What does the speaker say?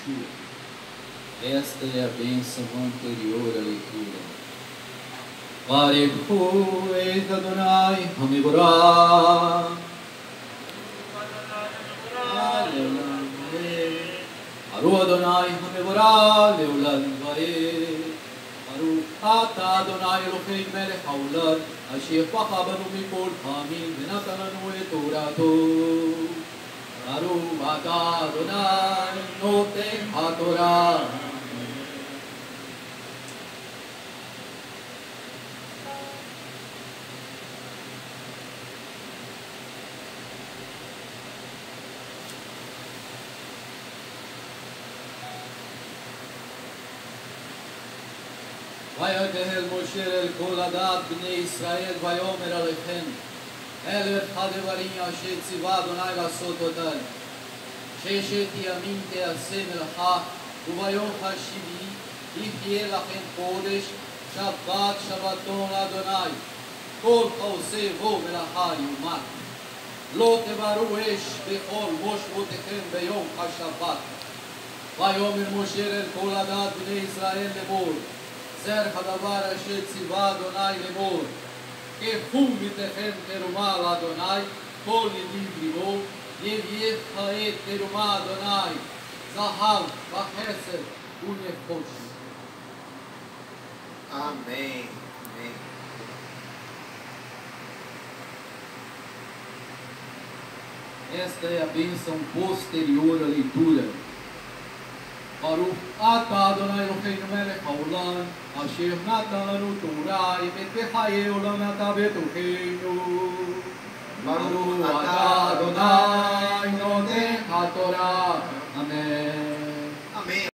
leitura. Esta é a bênção anterior à leitura. Baruch et Adonai HaMevorach. Baruch Adonai HaMevorach leolam vaed. Baruch ata Adonai Eloheinu melech haolam, asher pacha banu mikol ha'amim ונתן לנו את תורתו. ברוך אתה אדוני נותן התורה. ויקהל משה אל כל עדת בני ישראל ויאמר עליכם אלה הדברים אשר ציווה אדוני לעשות אותם. ששת ימים תעשה מלאכה וביום השביעי יחיה לכם חודש שבת שבתון לאדוני. כל העושה בו מלאכה יומת. לא תבערו אש בכל מושבותיכם ביום השבת. ויאמר משה אל כל עדת בני ישראל לאמור זר הדבר אשר ציווה אדוני לאמור קחו מתכם תרומה לאדוני כל ידיד ליבו יביא כעת תרומה אדוני זהב וחסד ונחושת. Amém. Amém. Esta é a bênção posterior à leitura. Baruch ata Adonai Eloheinu melech haolam, asher natan lanu Torah, et bechayei olam nata betocheinu. Baruch ata Adonai noten haTorah. Amen.